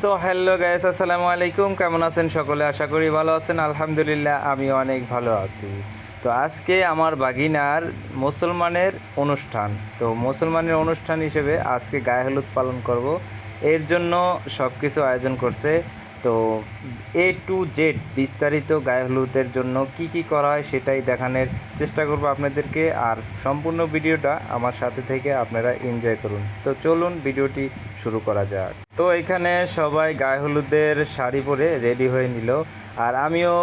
So hello guys, আসসালামু আলাইকুম। কেমন আছেন সকলে? আশা করি ভালো আছেন। আলহামদুলিল্লাহ, আমি অনেক ভালো আছি। তো আজকে আমার বাগিনার মুসলমানের অনুষ্ঠান। তো মুসলমানের অনুষ্ঠান হিসেবে আজকে গায়ে হলুদ পালন করব। এর জন্য সব কিছু আয়োজন করছে। তো A to Z বিস্তারিত গায়ে হলুদের জন্য কি কি করা হয় সেটাই দেখানোর চেষ্টা করব আপনাদেরকে। আর সম্পূর্ণ ভিডিওটা আমার সাথে থেকে আপনারা এনজয় করুন। তো চলুন ভিডিওটি শুরু করা যাক। তো এখানে সবাই গায়ে হলুদের শাড়ি পরে রেডি হয়ে নিল, আর আমিও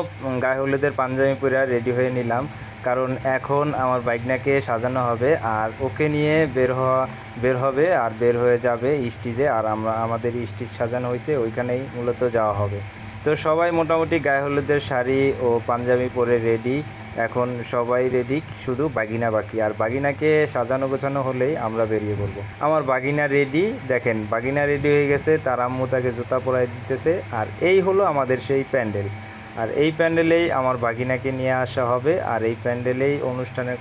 গায়ে হলুদের পাঞ্জাবি পরে রেডি হয়ে নিলাম। কারণ এখন আমার বাইকনাকে সাজানো হবে আর ওকে নিয়ে বের হবে আর বের হয়ে যাবে স্টেজে। আর আমাদের স্টেজ সাজানো হয়েছে, ওইখানেই মূলত যাওয়া হবে। তো সবাই মোটামুটি গায়ে হলুদের শাড়ি ও পাঞ্জাবি পরে রেডি। এখন সবাই রেডি, শুধু বাগিনা বাকি। আর বাগিনাকে সাজানো গোছানো হলেই আমরা বেরিয়ে পড়বো। আমার বাগিনা রেডি, দেখেন বাগিনা রেডি হয়ে গেছে, তার আম্মু তাকে জুতা পরাই দিতেছে। আর এই হলো আমাদের সেই প্যান্ডেল। আর এই প্যান্ডেলেই আমার বাগিনাকে নিয়ে আসা হবে, আর এই প্যান্ডেলেই অনুষ্ঠানের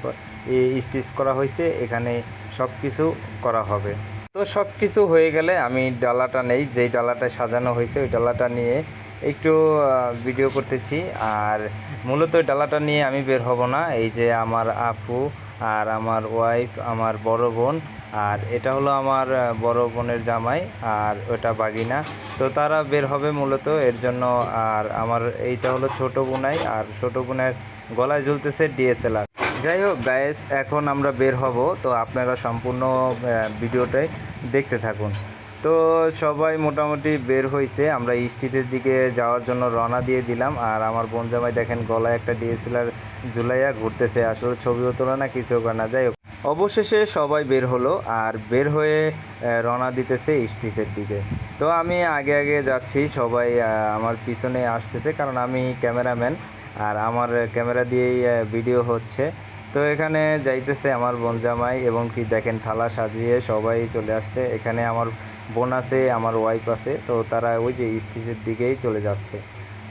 স্টেজ করা হয়েছে, এখানে সব কিছু করা হবে। তো সব কিছু হয়ে গেলে আমি ডালাটা নেই, যেই ডালাটা সাজানো হয়েছে ওই ডালাটা নিয়ে একটু ভিডিও করতেছি। আর মূলত ওই ডালাটা নিয়ে আমি বের হব না। এই যে আমার আপু আর আমার ওয়াইফ, আমার বড় বোন, আর এটা হলো আমার বড় বোনের জামাই, আর ওটা বাগিনা। তো তারা বের হবে মূলত এর জন্য। আর আমার এইটা হলো ছোট বোনাই, আর ছোট বোনের গলায় ঝুলতেছে DSLR। যাই হোক গায়েস, এখন আমরা বের হব। তো আপনারা সম্পূর্ণ ভিডিওটাই দেখতে থাকুন। তো সবাই মোটামুটি বের হয়েছে, আমরা স্টেজের দিকে যাওয়ার জন্য রওনা দিয়ে দিলাম। আর আমার বোন জামাই দেখেন গলায় একটা DSLR ঝুলাইয়া ঘুরতেছে, আসলে ছবিও তোলা না, কিছুও করে না। যাই হোক, অবশেষে সবাই বের হলো আর বের হয়ে রওনা দিতেছে স্টেজের দিকে। তো আমি আগে আগে যাচ্ছি, সবাই আমার পিছনে আসতেছে, কারণ আমি ক্যামেরাম্যান আর আমার ক্যামেরা দিয়েই ভিডিও হচ্ছে। তো এখানে যাইতেছে আমার বোন জামাই, এবং কি দেখেন থালা সাজিয়ে সবাই চলে আসছে। এখানে আমার বোন আছে, আমার ওয়াইফ আছে। তো তারা ওই যে স্টেজের দিকেই চলে যাচ্ছে।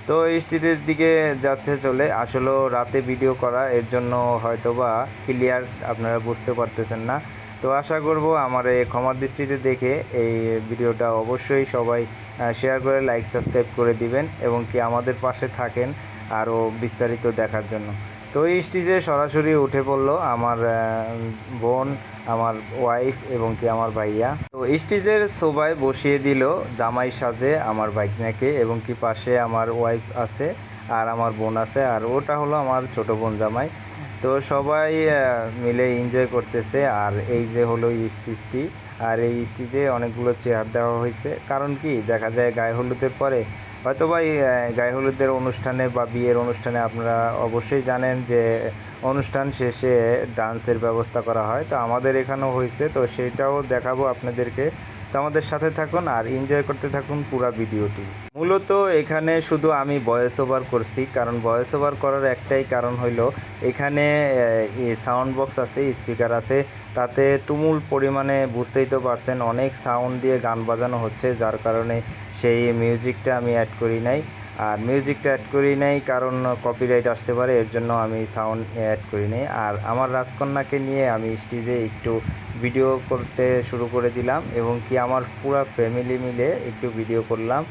তো স্টেজের দিকে যাচ্ছে চলে। আসলেও রাতে ভিডিও করা, এর জন্য হয়তোবা ক্লিয়ার আপনারা বুঝতে পারতেছেন না। তো আশা করব আমার এই ক্ষমার দৃষ্টিতে দেখে এই ভিডিওটা অবশ্যই সবাই শেয়ার করে লাইক সাবস্ক্রাইব করে দিবেন, এবং কি আমাদের পাশে থাকেন আরও বিস্তারিত দেখার জন্য। তো এই স্টেজে সরাসরি উঠে পড়লো আমার বোন, আমার ওয়াইফ, এবং কি আমার ভাইয়া। তো স্টেজের সবাই বসিয়ে দিল জামাই সাজে আমার বাইকনাকে, এবং কি পাশে আমার ওয়াইফ আছে আর আমার বোন আছে, আর ওটা হলো আমার ছোট বোন জামাই। তো সবাই মিলে এনজয় করতেছে। আর এই যে হলো স্টেজটি, আর এই স্টেজে অনেকগুলো চেয়ার দেওয়া হয়েছে। কারণ কি দেখা যায় গায়ে হলুদের পরে হয়তো বা গায়ে হলুদের অনুষ্ঠানে বা বিয়ের অনুষ্ঠানে আপনারা অবশ্যই জানেন যে অনুষ্ঠান শেষে ডান্সের ব্যবস্থা করা হয়। তো আমাদের এখানেও হয়েছে, তো সেটাও দেখাবো আপনাদেরকে। তো আমাদের সাথে থাকুন আর এনজয় করতে থাকুন পুরো ভিডিওটি। মূলত এখানে শুধু আমি ভয়েস ওভার করছি, কারণ ভয়েস ওভার করার একটাই কারণ হইল এখানে সাউন্ড বক্স আছে, স্পিকার আছে, তাতে তুমুল পরিমাণে বুঝতেই তো পারছেন অনেক সাউন্ড দিয়ে গান বাজানো হচ্ছে, যার কারণে সেই মিউজিকটা আমি অ্যাড করি নাই। আর মিউজিকটা অ্যাড করি নাই কারণ কপিরাইট আসতে পারে, এর জন্য আমি সাউন্ড অ্যাড করি নাই। আর আমার রাজকন্যাকে নিয়ে আমি স্টেজে একটু ভিডিও করতে শুরু করে দিলাম, এবং কি আমার পুরো ফ্যামিলি মিলে একটু ভিডিও করলাম।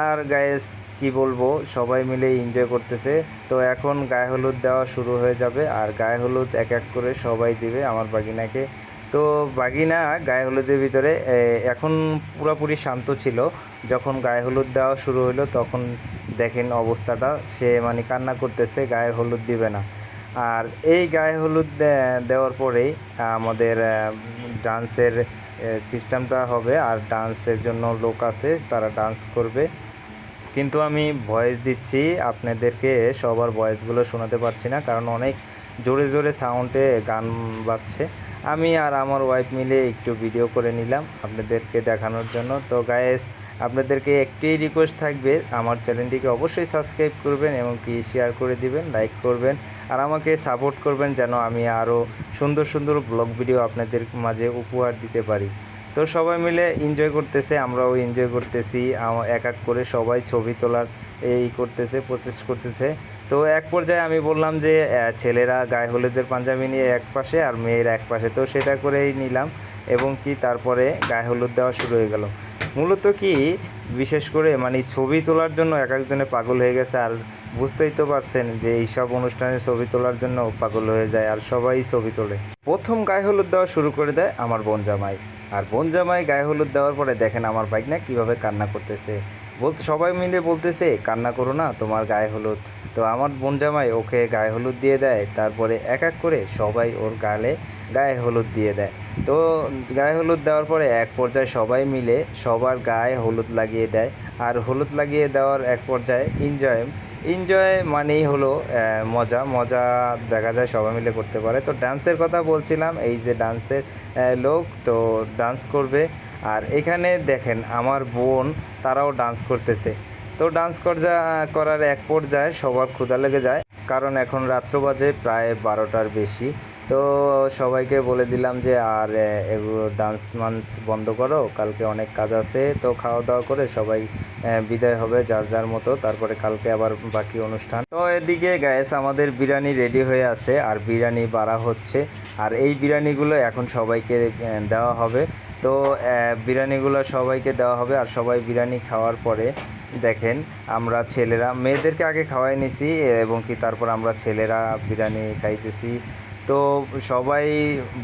আর গায়েস কি বলবো, সবাই মিলে এনজয় করতেছে। তো এখন গায়ে হলুদ দেওয়া শুরু হয়ে যাবে, আর গায়ে হলুদ এক এক করে সবাই দিবে আমার বাগিনাকে। তো বাগিনা গায়ে হলুদের ভিতরে এখন পুরোপুরি শান্ত ছিল। যখন গায়ে হলুদ দেওয়া শুরু হলো তখন দেখেন অবস্থাটা, সে মানে কান্না করতেছে, গায়ে হলুদ দিবে না। আর এই গায়ে হলুদ দেওয়ার পরেই আমাদের ডান্সের সিস্টেমটা হবে, আর ডান্সের জন্য লোক আছে, তারা ডান্স করবে। কিন্তু আমি ভয়েস দিচ্ছি আপনাদেরকে, সবার ভয়েসগুলো শোনাতে পারছি না, কারণ অনেক জোরে জোরে সাউন্ডে গান বাজছে। আমি আর আমার ওয়াইফ মিলে একটু ভিডিও করে নিলাম আপনাদেরকে দেখানোর জন্য। তো গায়েস, আপনাদেরকে একটাই রিকোয়েস্ট থাকবে, আমার চ্যানেলটিকে অবশ্যই সাবস্ক্রাইব করবেন, এবং কি শেয়ার করে দিবেন, লাইক করবেন, আর আমাকে সাপোর্ট করবেন, যেন আমি আরও সুন্দর সুন্দর ব্লগ ভিডিও আপনাদের মাঝে উপহার দিতে পারি। তো সবাই মিলে এনজয় করতেছে, আমরাও এনজয় করতেছি। এক এক করে সবাই ছবি তোলার এই করতেছে, প্রসেস করতেছে। তো এক পর্যায়ে আমি বললাম যে ছেলেরা গায়ে হলুদের পাঞ্জাবি নিয়ে এক পাশে আর মেয়েরা এক পাশে, তো সেটা করেই নিলাম, এবং কি তারপরে গায়ে হলুদ দেওয়া শুরু হয়ে গেল। মূলত কি বিশেষ করে মানে ছবি তোলার জন্য এক একজনে পাগল হয়ে গেছে। আর বুঝতেই তো পারছেন যে এইসব অনুষ্ঠানে ছবি তোলার জন্য পাগল হয়ে যায় আর সবাই ছবি তোলে। প্রথম গায়ে হলুদ দেওয়া শুরু করে দেয় আমার বোন জামাই। আর বোন জামাই গায়ে হলুদ দেওয়ার পরে দেখেন আমার ভাগ্না কীভাবে কান্না করতেছে। বলতে সবাই মিলে বলতেছে কান্না করো না, তোমার গায়ে হলুদ। তো আমার বোন জামাই ওকে গায়ে হলুদ দিয়ে দেয়, তারপরে এক এক করে সবাই ওর গায়ে হলুদ দিয়ে দেয়। তো গায়ে হলুদ দেওয়ার পরে এক পর্যায়ে সবাই মিলে সবার গায়ে হলুদ লাগিয়ে দেয়। আর হলুদ লাগিয়ে দেওয়ার এক পর্যায়ে এনজয় মানেই হলো মজা মজা দেখা যায় সবাই মিলে করতে পারে। তো ডান্সের কথা বলছিলাম, এই যে ডান্সের লোক তো ডান্স করবে। আর এখানে দেখেন আমার বোন তারাও ডান্স করতেছে। তো ডান্স করার এক পর্যায়ে সবার ক্ষুধা লেগে যায়, কারণ এখন রাত্র বাজে প্রায় 12টার বেশি। তো সবাইকে বলে দিলাম যে আর এগুলো ডান্স বন্ধ করো, কালকে অনেক কাজ আছে। তো খাওয়া দাওয়া করে সবাই বিদায় হবে যার যার মতো, তারপরে কালকে আবার বাকি অনুষ্ঠান। তো এদিকে গ্যাস আমাদের বিরিয়ানি রেডি হয়ে আছে আর বিরিয়ানি বাড়া হচ্ছে। আর এই বিরিয়ানিগুলো এখন সবাইকে দেওয়া হবে। তো বিরিয়ানিগুলো সবাইকে দেওয়া হবে। আর সবাই বিরিয়ানি খাওয়ার পরে দেখেন আমরা ছেলেরা মেয়েদেরকে আগে খাওয়াই নিছি এবং কি তারপর আমরা ছেলেরা বিরিয়ানি খাইতেছি। তো সবাই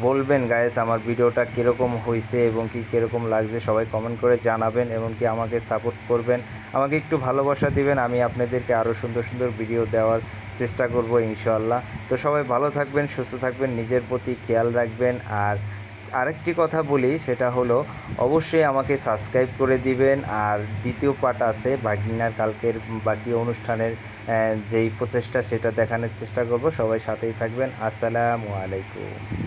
বলবেন গাইস আমার ভিডিওটা কীরকম হয়েছে এবং কি কীরকম লাগছে, সবাই কমেন্ট করে জানাবেন এবং কি আমাকে সাপোর্ট করবেন, আমাকে একটু ভালোবাসা দিবেন। আমি আপনাদেরকে আরও সুন্দর সুন্দর ভিডিও দেওয়ার চেষ্টা করব ইনশাআল্লাহ। তো সবাই ভালো থাকবেন, সুস্থ থাকবেন, নিজের প্রতি খেয়াল রাখবেন। আর আরেকটি কথা বলি, সেটা হলো অবশ্যই আমাকে সাবস্ক্রাইব করে দিবেন। আর দ্বিতীয় পার্ট আছে ভাগিনার কালকের বাকি অনুষ্ঠানের যেই প্রচেষ্টা সেটা দেখানোর চেষ্টা করব। সবাই সাথেই থাকবেন। আসসালামু আলাইকুম।